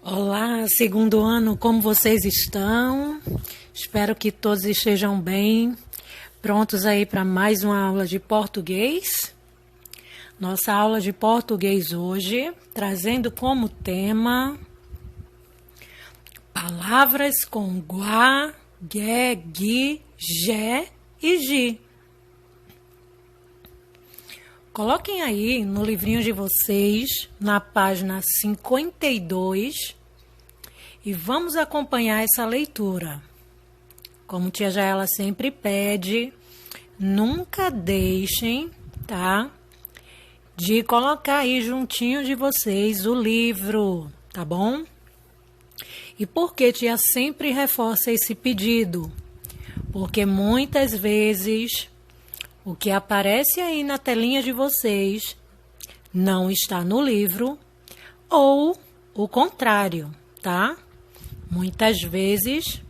Olá, segundo ano, como vocês estão? Espero que todos estejam bem, prontos aí para mais uma aula de português. Nossa aula de português hoje, trazendo como tema palavras com guá, gué, gui, gé e gi. Coloquem aí no livrinho de vocês, na página 52, e vamos acompanhar essa leitura. Como tia Jaela sempre pede, nunca deixem, tá? De colocar aí juntinho de vocês o livro, tá bom? E por que tia sempre reforça esse pedido? Porque muitas vezes o que aparece aí na telinha de vocês não está no livro ou o contrário, tá? Muitas vezes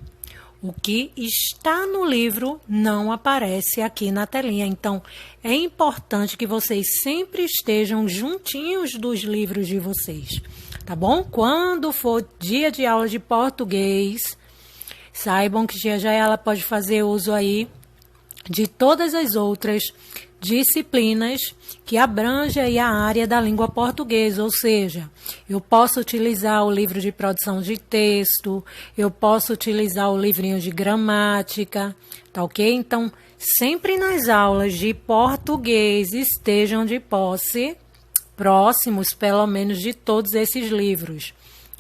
o que está no livro não aparece aqui na telinha. Então, é importante que vocês sempre estejam juntinhos dos livros de vocês, tá bom? Quando for dia de aula de português, saibam que tia Jaela pode fazer uso aí de todas as outras disciplinas que abrangem aí a área da língua portuguesa, ou seja, eu posso utilizar o livro de produção de texto, eu posso utilizar o livrinho de gramática, tá ok? Então, sempre nas aulas de português estejam de posse, próximos pelo menos de todos esses livros,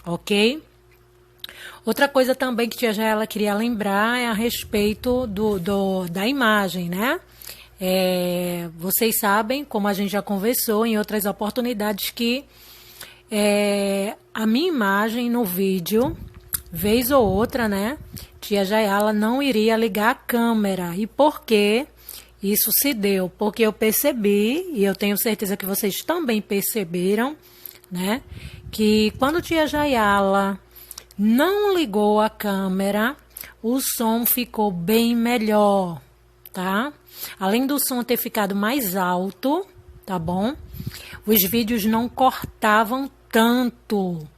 ok? Outra coisa também que tia Jaela queria lembrar é a respeito da imagem, né? Vocês sabem, como a gente já conversou em outras oportunidades, que a minha imagem no vídeo, vez ou outra, né? Tia Jaela não iria ligar a câmera. E por que isso se deu? Porque eu percebi, e eu tenho certeza que vocês também perceberam, né? Que quando tia Jaela não ligou a câmera, o som ficou bem melhor, tá? Além do som ter ficado mais alto, tá bom? Os vídeos não cortavam tanto.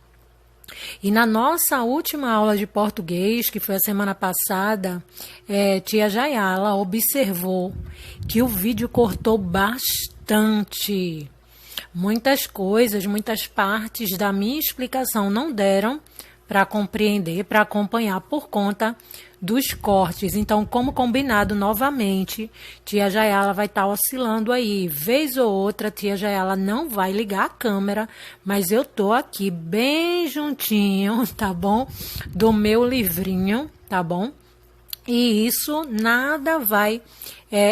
E na nossa última aula de português, que foi a semana passada, tia Jaela observou que o vídeo cortou bastante. Muitas coisas, muitas partes da minha explicação não deram para compreender, para acompanhar por conta dos cortes. Então, como combinado novamente, tia Jaela vai estar oscilando aí. Vez ou outra, tia Jaela não vai ligar a câmera, mas eu tô aqui bem juntinho, tá bom? Do meu livrinho, tá bom? E isso nada vai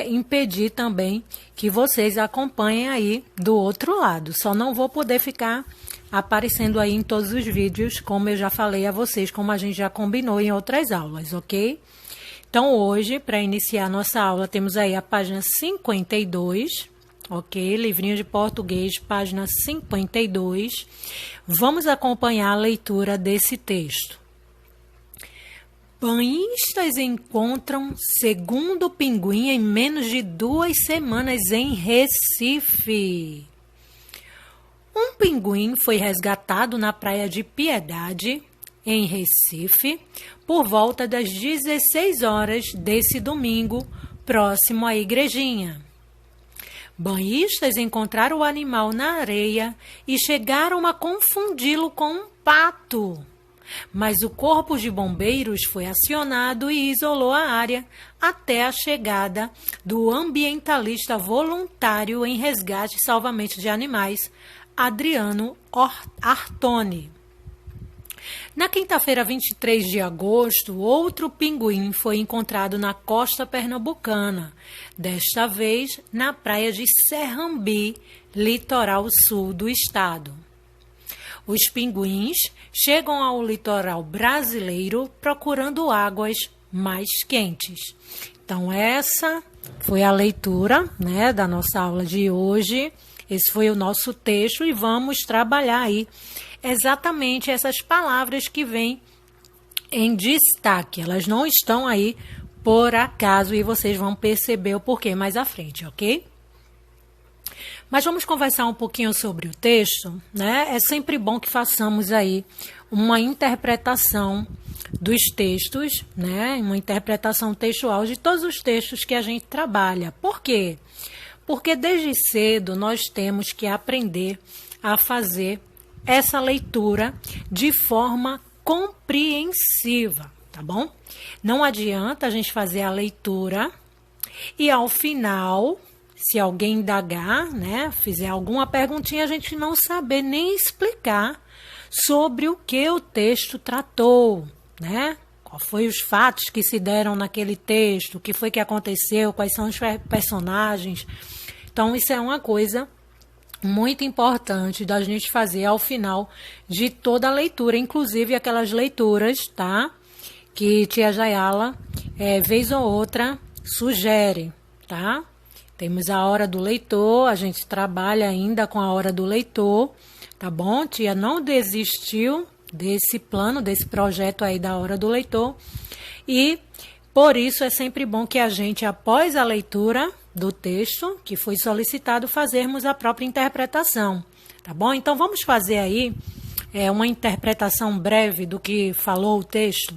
impedir também que vocês acompanhem aí do outro lado. Só não vou poder ficar aparecendo aí em todos os vídeos, como eu já falei a vocês, como a gente já combinou em outras aulas, ok? Então, hoje, para iniciar nossa aula, temos aí a página 52, ok? Livrinho de português, página 52. Vamos acompanhar a leitura desse texto. Banhistas encontram segundo pinguim em menos de 2 semanas em Recife. Um pinguim foi resgatado na praia de Piedade, em Recife, por volta das 16 horas desse domingo, próximo à igrejinha. Banhistas encontraram o animal na areia e chegaram a confundi-lo com um pato. Mas o corpo de bombeiros foi acionado e isolou a área até a chegada do ambientalista voluntário em resgate e salvamento de animais, Adriano Artoni. Na quinta-feira, 23 de agosto, outro pinguim foi encontrado na costa pernambucana, desta vez na praia de Serrambi, litoral sul do estado. Os pinguins chegam ao litoral brasileiro procurando águas mais quentes. Então, essa foi a leitura, né, da nossa aula de hoje. Esse foi o nosso texto e vamos trabalhar aí exatamente essas palavras que vêm em destaque. Elas não estão aí por acaso e vocês vão perceber o porquê mais à frente, ok? Mas vamos conversar um pouquinho sobre o texto, né? É sempre bom que façamos aí uma interpretação dos textos, né? Uma interpretação textual de todos os textos que a gente trabalha. Por quê? Porque desde cedo nós temos que aprender a fazer essa leitura de forma compreensiva, tá bom? Não adianta a gente fazer a leitura e ao final, se alguém indagar, né, fizer alguma perguntinha, a gente não saber nem explicar sobre o que o texto tratou, né? Qual foi os fatos que se deram naquele texto, o que foi que aconteceu, quais são os personagens. Então, isso é uma coisa muito importante da gente fazer ao final de toda a leitura, inclusive aquelas leituras, tá? Que tia Jayala, vez ou outra, sugere, tá? Temos a hora do leitor, a gente trabalha ainda com a hora do leitor, tá bom? Tia não desistiu desse plano, desse projeto aí da hora do leitor. E por isso é sempre bom que a gente, após a leitura do texto que foi solicitado, fazermos a própria interpretação, tá bom? Então vamos fazer aí uma interpretação breve do que falou o texto.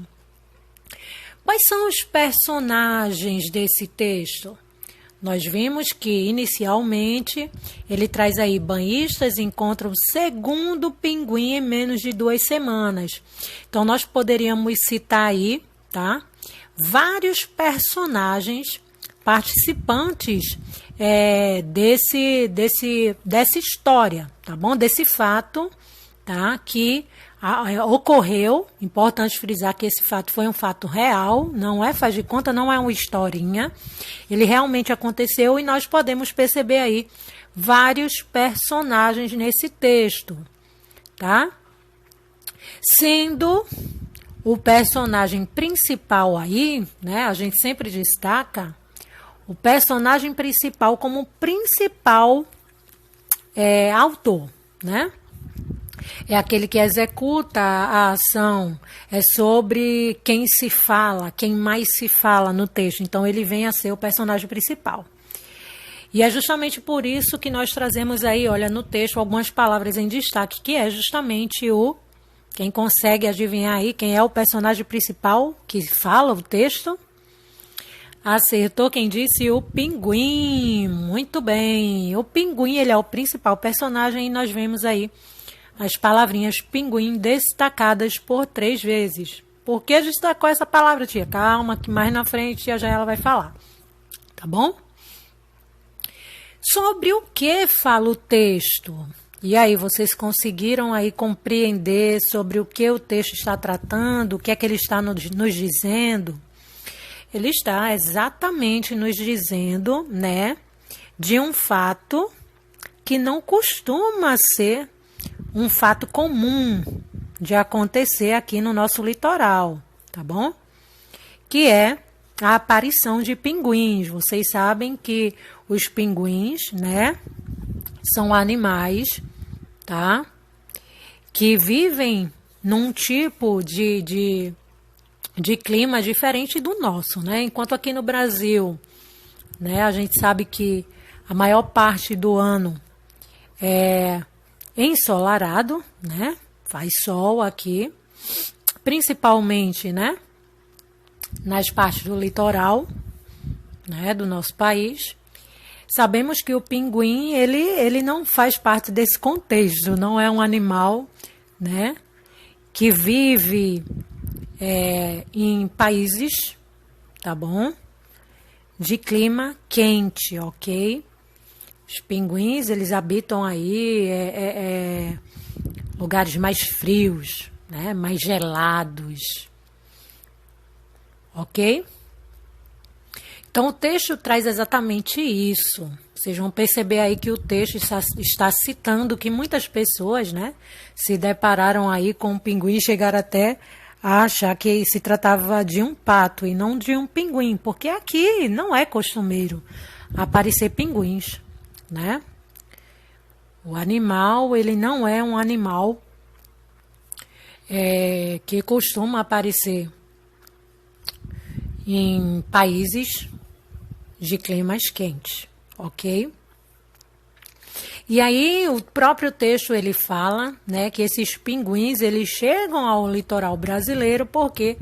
Quais são os personagens desse texto? Nós vimos que, inicialmente, ele traz aí: banhistas encontram o segundo pinguim em menos de 2 semanas. Então, nós poderíamos citar aí, tá? Vários personagens participantes dessa história, tá bom? Desse fato, tá? Que ocorreu. Importante frisar que esse fato foi um fato real, não é faz de conta, não é uma historinha. Ele realmente aconteceu e nós podemos perceber aí vários personagens nesse texto, tá? Sendo o personagem principal aí, né? A gente sempre destaca o personagem principal como principal autor, né? É aquele que executa a ação, é sobre quem se fala, quem mais se fala no texto. Então, ele vem a ser o personagem principal. E é justamente por isso que nós trazemos aí, olha, no texto, algumas palavras em destaque, que é justamente quem consegue adivinhar aí quem é o personagem principal que fala o texto? Acertou quem disse: o pinguim. Muito bem. O pinguim, ele é o principal personagem e nós vemos aí as palavrinhas pinguim destacadas por 3 vezes. Por que destacou essa palavra, tia? Calma, que mais na frente já ela vai falar. Tá bom? Sobre o que fala o texto? E aí, vocês conseguiram aí compreender sobre o que o texto está tratando? O que é que ele está nos dizendo? Ele está exatamente nos dizendo, né, de um fato que não costuma ser um fato comum de acontecer aqui no nosso litoral, tá bom? Que é a aparição de pinguins. Vocês sabem que os pinguins, né, são animais, tá? Que vivem num tipo de clima diferente do nosso, né? Enquanto aqui no Brasil, né, a gente sabe que a maior parte do ano é ensolarado, né? Faz sol aqui, principalmente, né, nas partes do litoral, né, do nosso país. Sabemos que o pinguim, ele não faz parte desse contexto, não é um animal, né, que vive em países, tá bom, de clima quente, ok? Os pinguins, eles habitam aí lugares mais frios, né, mais gelados, ok? Então, o texto traz exatamente isso. Vocês vão perceber aí que o texto está citando que muitas pessoas, né, se depararam aí com um pinguim e chegaram até a achar que se tratava de um pato e não de um pinguim, porque aqui não é costumeiro aparecer pinguins, né? O animal, ele não é um animal que costuma aparecer em países de climas quentes, ok? E aí o próprio texto ele fala, né, que esses pinguins eles chegam ao litoral brasileiro porque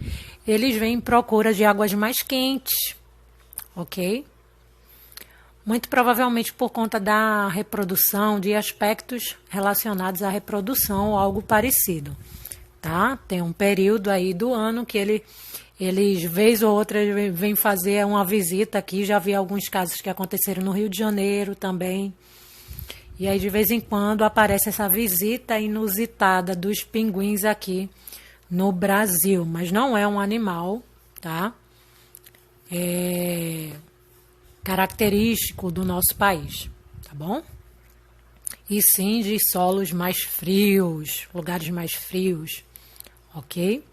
eles vêm em procura de águas mais quentes, ok? Muito provavelmente por conta da reprodução, de aspectos relacionados à reprodução ou algo parecido, tá? Tem um período aí do ano que eles, vez ou outra, vêm fazer uma visita aqui. Já vi alguns casos que aconteceram no Rio de Janeiro também. E aí, de vez em quando, aparece essa visita inusitada dos pinguins aqui no Brasil. Mas não é um animal, tá? Característico do nosso país, tá bom? E sim de solos mais frios, lugares mais frios, ok?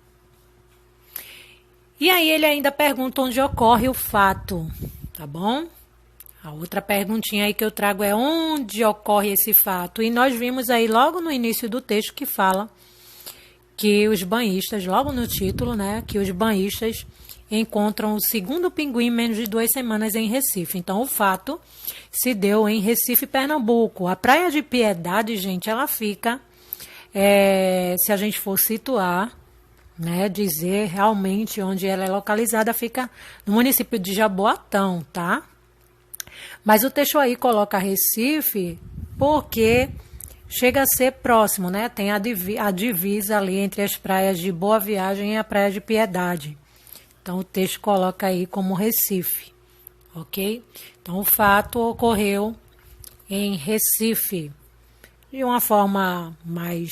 E aí ele ainda pergunta onde ocorre o fato, tá bom? A outra perguntinha aí que eu trago é onde ocorre esse fato. E nós vimos aí logo no início do texto que fala que os banhistas, logo no título, né, que os banhistas encontram o segundo pinguim em menos de 2 semanas em Recife. Então, o fato se deu em Recife, Pernambuco. A Praia de Piedade, gente, ela fica, se a gente for situar, né, dizer realmente onde ela é localizada, fica no município de Jaboatão, tá? Mas o texto aí coloca Recife porque chega a ser próximo, né? Tem a divisa ali entre as praias de Boa Viagem e a Praia de Piedade. Então, o texto coloca aí como Recife, ok? Então, o fato ocorreu em Recife. De uma forma mais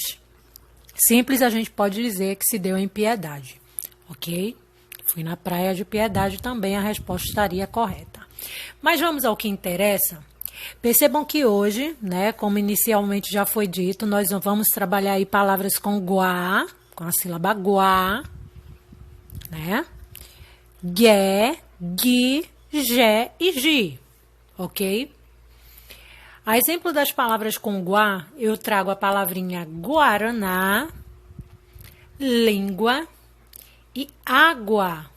simples, a gente pode dizer que se deu em Piedade, ok? Fui na Praia de Piedade também, a resposta estaria correta. Mas vamos ao que interessa. Percebam que hoje, né, como inicialmente já foi dito, nós vamos trabalhar aí palavras com guá, com a sílaba guá, né? Gué, gui, gé e gi, ok? A exemplo das palavras com guá, eu trago a palavrinha guaraná, língua e água.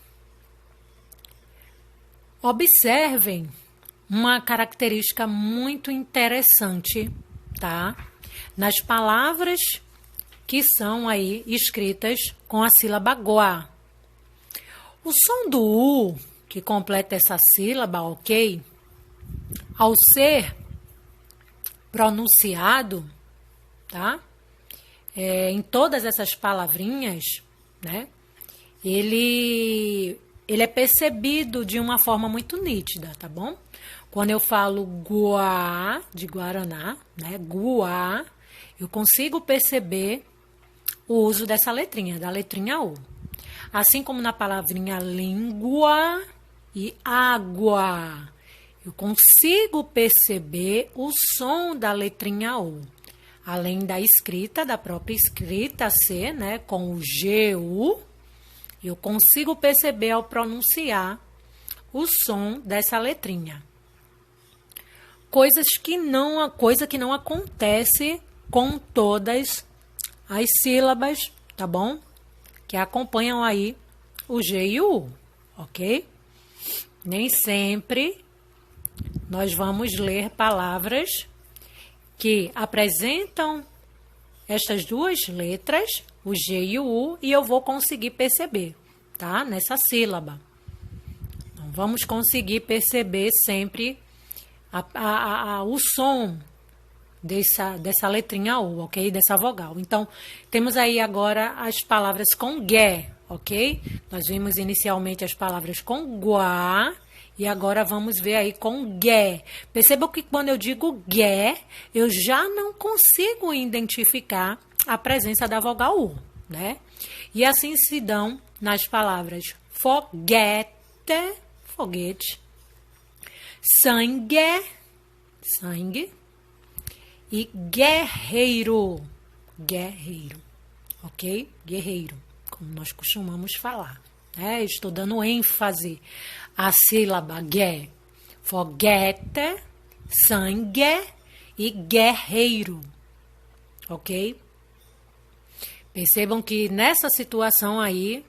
Observem uma característica muito interessante, tá? Nas palavras que são aí escritas com a sílaba guá. O som do U, que completa essa sílaba, ok? Ao ser pronunciado, tá? Em todas essas palavrinhas, né? Ele é percebido de uma forma muito nítida, tá bom? Quando eu falo guá, de Guaraná, né? Guá, eu consigo perceber o uso dessa letrinha, da letrinha U. Assim como na palavrinha língua e água, eu consigo perceber o som da letrinha U. Além da escrita, da própria escrita C, né, com o GU, eu consigo perceber ao pronunciar o som dessa letrinha. Coisa que não acontece com todas as sílabas, tá bom? Que acompanham aí o G e o U, ok? Nem sempre nós vamos ler palavras que apresentam estas duas letras, o G e o U, e eu vou conseguir perceber, tá? Nessa sílaba. Então, vamos conseguir perceber sempre o som dessa letrinha U, ok? Dessa vogal. Então, temos aí agora as palavras com gué, ok? Nós vimos inicialmente as palavras com guá e agora vamos ver aí com gué. Percebam que quando eu digo gué, eu já não consigo identificar a presença da vogal U, né? E assim se dão nas palavras foguete, foguete, sangue, sangue, e guerreiro, guerreiro, ok? Guerreiro, como nós costumamos falar, né? Estou dando ênfase à sílaba gué, foguete, sangue e guerreiro, ok? Percebam que nessa situação aí,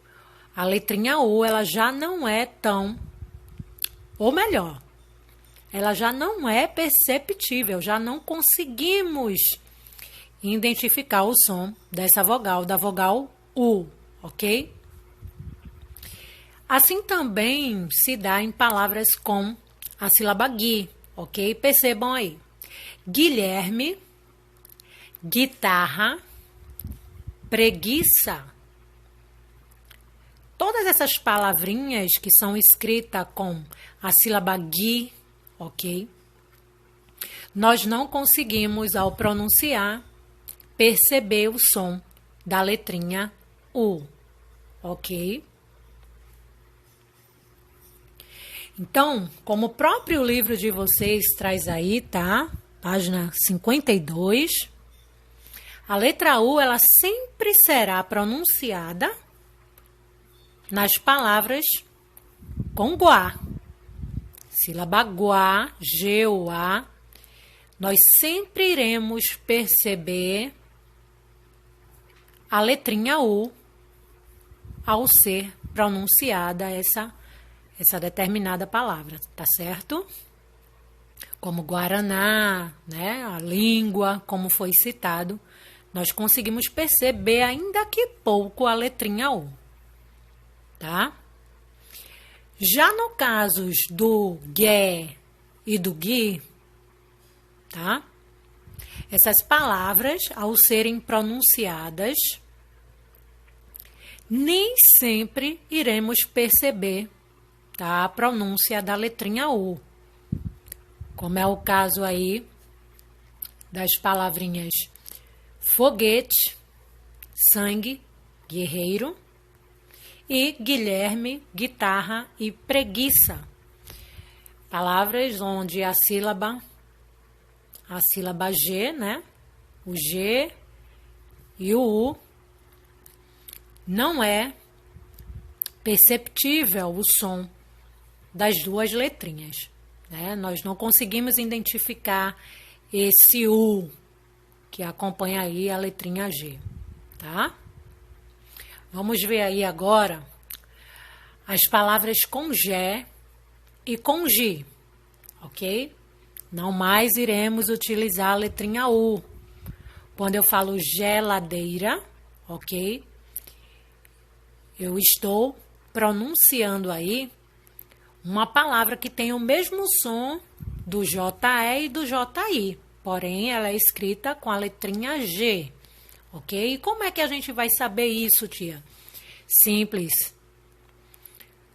a letrinha U, ela já não é tão, ou melhor, ela já não é perceptível, já não conseguimos identificar o som dessa vogal, da vogal U, ok? Assim também se dá em palavras com a sílaba gui, ok? Percebam aí. Guilherme, guitarra, preguiça. Todas essas palavrinhas que são escritas com a sílaba gui, ok? Nós não conseguimos, ao pronunciar, perceber o som da letrinha U, ok? Então, como o próprio livro de vocês traz aí, tá? Página 52. A letra U, ela sempre será pronunciada nas palavras com guá. Sílaba guá, G-U-A. Nós sempre iremos perceber a letrinha U ao ser pronunciada essa determinada palavra, tá certo? Como Guaraná, né? A língua, como foi citado, nós conseguimos perceber ainda que pouco a letrinha U, tá? Já no caso do gué e do gui, tá? Essas palavras, ao serem pronunciadas, nem sempre iremos perceber, tá, a pronúncia da letrinha U, como é o caso aí das palavrinhas foguete, sangue, guerreiro, e Guilherme, guitarra e preguiça. Palavras onde a sílaba G, né? O G e o U não é perceptível o som das duas letrinhas, né? Nós não conseguimos identificar esse U que acompanha aí a letrinha G, tá? Vamos ver aí agora as palavras com Gé e com Gi, ok? Não mais iremos utilizar a letrinha U. Quando eu falo geladeira, ok? Eu estou pronunciando aí uma palavra que tem o mesmo som do JE e do JI, porém ela é escrita com a letrinha G, ok? E como é que a gente vai saber isso, tia? Simples.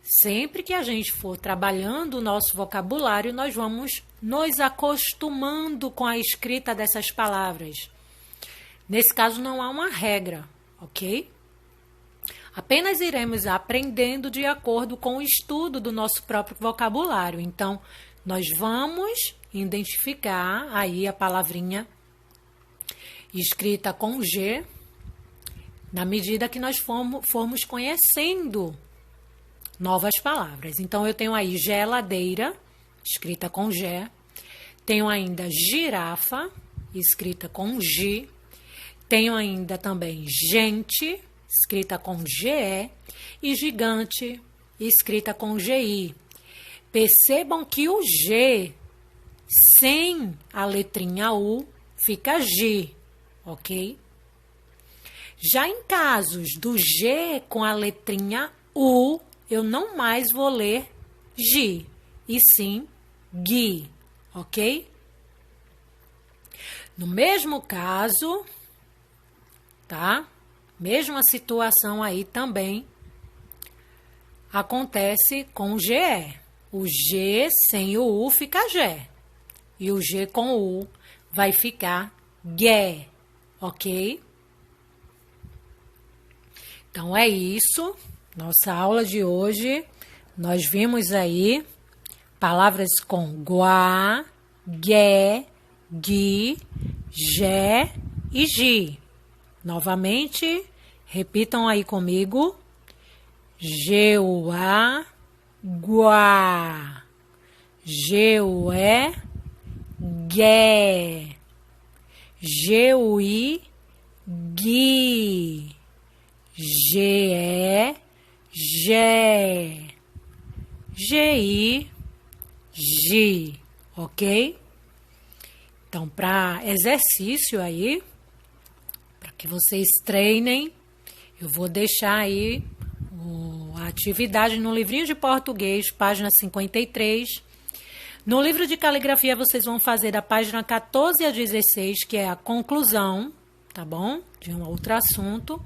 Sempre que a gente for trabalhando o nosso vocabulário, nós vamos nos acostumando com a escrita dessas palavras. Nesse caso, não há uma regra, ok? Apenas iremos aprendendo de acordo com o estudo do nosso próprio vocabulário. Então, nós vamos identificar aí a palavrinha escrita com G, na medida que nós formos conhecendo novas palavras. Então, eu tenho aí geladeira, escrita com G. Tenho ainda girafa, escrita com G. Tenho ainda também gente, escrita com GE. E gigante, escrita com GI. Percebam que o G, sem a letrinha U, fica G, ok? Já em casos do G com a letrinha U, eu não mais vou ler Gi, e sim Gui, ok? No mesmo caso, tá? Mesma situação aí também acontece com o GE. O G sem o U fica Gé. E o G com o U vai ficar Gué, ok? Então é isso. Nossa aula de hoje, nós vimos aí palavras com guá, gué, gui, gé e gi. Novamente, repitam aí comigo. G-U-A, guá. G-U-E, gué. G-U-I, gui. G-E, gé. G-I, gi. ok? Então, para exercício aí, para que vocês treinem, eu vou deixar aí a atividade no livrinho de português, página 53. No livro de caligrafia, vocês vão fazer da página 14 a 16, que é a conclusão, tá bom? De um outro assunto.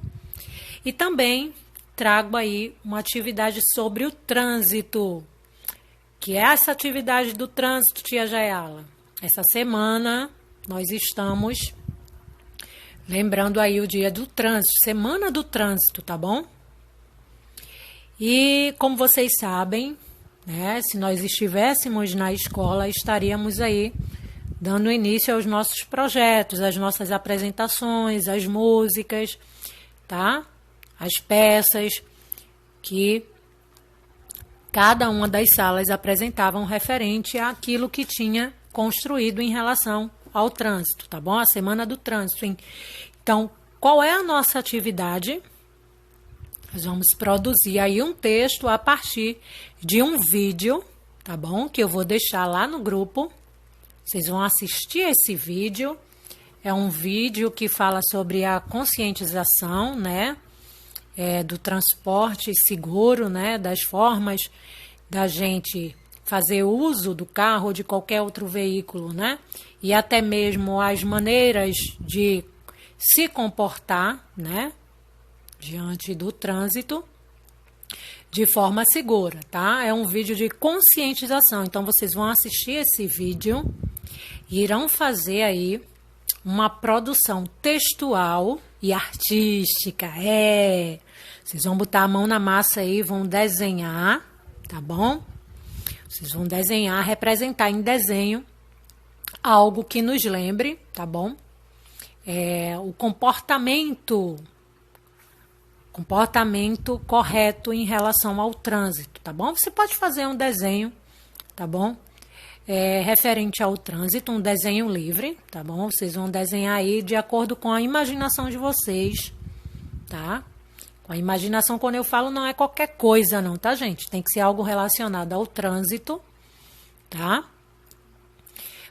E também trago aí uma atividade sobre o trânsito, que é essa atividade do trânsito, tia Jayala. Essa semana nós estamos lembrando aí o dia do trânsito, semana do trânsito, tá bom? E como vocês sabem, né, se nós estivéssemos na escola, estaríamos aí dando início aos nossos projetos, às nossas apresentações, às músicas, tá? As peças que cada uma das salas apresentavam referente àquilo que tinha construído em relação ao trânsito, tá bom? A semana do trânsito. Então, qual é a nossa atividade? Nós vamos produzir aí um texto a partir de um vídeo, tá bom? Que eu vou deixar lá no grupo. Vocês vão assistir esse vídeo. É um vídeo que fala sobre a conscientização, né? Do transporte seguro, né? Das formas da gente fazer uso do carro ou de qualquer outro veículo, né? E até mesmo as maneiras de se comportar, né? Diante do trânsito de forma segura, tá? É um vídeo de conscientização. Então, vocês vão assistir esse vídeo e irão fazer aí uma produção textual e artística. Vocês vão botar a mão na massa aí, vão desenhar, tá bom? Vocês vão desenhar, representar em desenho algo que nos lembre, tá bom? O comportamento correto em relação ao trânsito, tá bom? Você pode fazer um desenho, tá bom? Referente ao trânsito, um desenho livre, tá bom? Vocês vão desenhar aí de acordo com a imaginação de vocês, tá? Com a imaginação, quando eu falo, não é qualquer coisa não, tá, gente? Tem que ser algo relacionado ao trânsito, tá?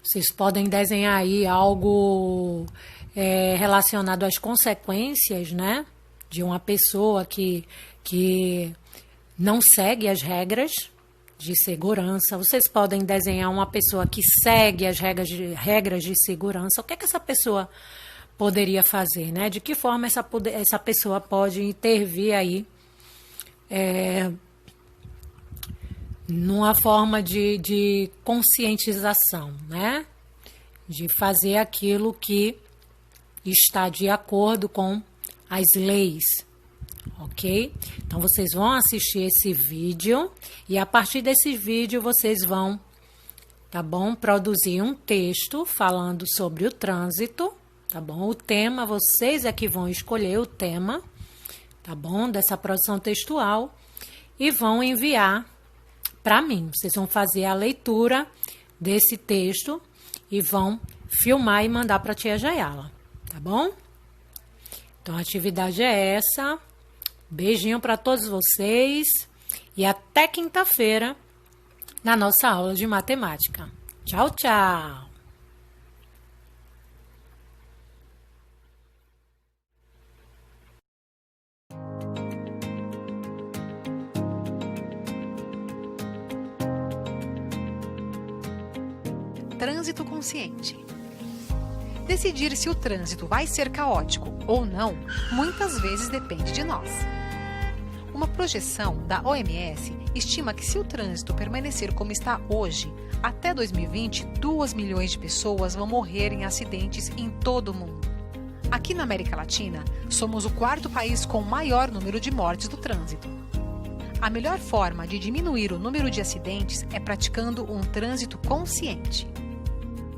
Vocês podem desenhar aí algo relacionado às consequências, né? De uma pessoa que não segue as regras de segurança. Vocês podem desenhar uma pessoa que segue as regras de segurança. O que é que essa pessoa poderia fazer, né? De que forma essa pessoa pode intervir aí numa forma de conscientização, né? De fazer aquilo que está de acordo com as leis, ok? Então, vocês vão assistir esse vídeo e a partir desse vídeo vocês vão, tá bom? Produzir um texto falando sobre o trânsito, tá bom? O tema, vocês é que vão escolher o tema, tá bom? Dessa produção textual e vão enviar para mim. Vocês vão fazer a leitura desse texto e vão filmar e mandar para a tia Jayala, tá bom? Então, a atividade é essa. Beijinho para todos vocês e até quinta-feira na nossa aula de matemática. Tchau, tchau! Trânsito consciente. Decidir se o trânsito vai ser caótico ou não, muitas vezes depende de nós. Uma projeção da OMS estima que se o trânsito permanecer como está hoje, até 2020, 2 milhões de pessoas vão morrer em acidentes em todo o mundo. Aqui na América Latina, somos o 4º país com maior número de mortes do trânsito. A melhor forma de diminuir o número de acidentes é praticando um trânsito consciente.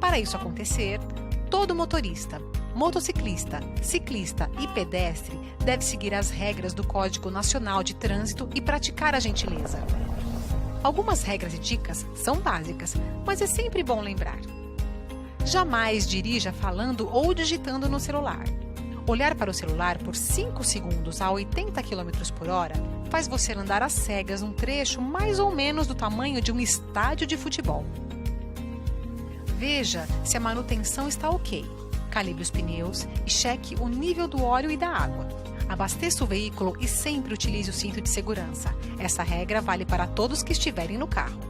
Para isso acontecer, todo motorista, motociclista, ciclista e pedestre deve seguir as regras do Código Nacional de Trânsito e praticar a gentileza. Algumas regras e dicas são básicas, mas é sempre bom lembrar. Jamais dirija falando ou digitando no celular. Olhar para o celular por 5 segundos a 80 km por hora faz você andar às cegas um trecho mais ou menos do tamanho de um estádio de futebol. Veja se a manutenção está ok. Calibre os pneus e cheque o nível do óleo e da água. Abasteça o veículo e sempre utilize o cinto de segurança. Essa regra vale para todos que estiverem no carro.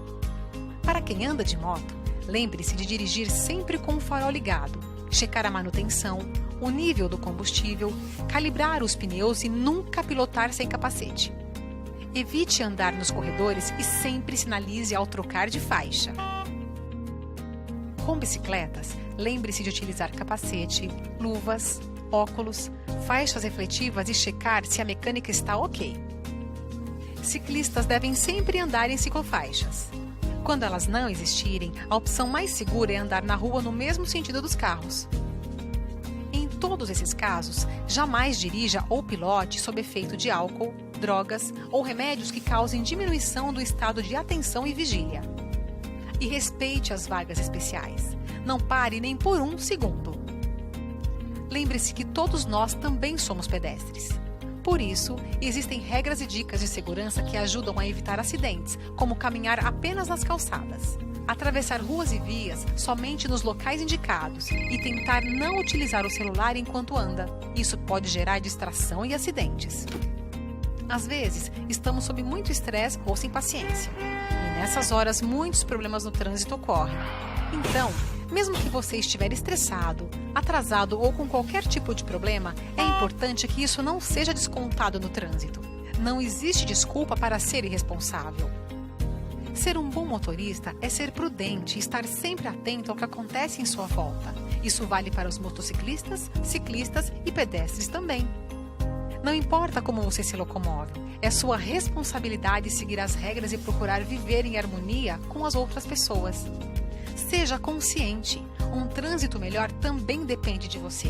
Para quem anda de moto, lembre-se de dirigir sempre com o farol ligado, checar a manutenção, o nível do combustível, calibrar os pneus e nunca pilotar sem capacete. Evite andar nos corredores e sempre sinalize ao trocar de faixa. Com bicicletas, lembre-se de utilizar capacete, luvas, óculos, faixas refletivas e checar se a mecânica está ok. Ciclistas devem sempre andar em ciclofaixas. Quando elas não existirem, a opção mais segura é andar na rua no mesmo sentido dos carros. Em todos esses casos, jamais dirija ou pilote sob efeito de álcool, drogas ou remédios que causem diminuição do estado de atenção e vigília. E respeite as vagas especiais. Não pare nem por um segundo. Lembre-se que todos nós também somos pedestres. Por isso, existem regras e dicas de segurança que ajudam a evitar acidentes, como caminhar apenas nas calçadas, atravessar ruas e vias somente nos locais indicados e tentar não utilizar o celular enquanto anda. Isso pode gerar distração e acidentes. Às vezes, estamos sob muito estresse ou sem paciência. E nessas horas, muitos problemas no trânsito ocorrem. Então, mesmo que você estiver estressado, atrasado ou com qualquer tipo de problema, é importante que isso não seja descontado no trânsito. Não existe desculpa para ser irresponsável. Ser um bom motorista é ser prudente e estar sempre atento ao que acontece em sua volta. Isso vale para os motociclistas, ciclistas e pedestres também. Não importa como você se locomove, é sua responsabilidade seguir as regras e procurar viver em harmonia com as outras pessoas. Seja consciente, um trânsito melhor também depende de você.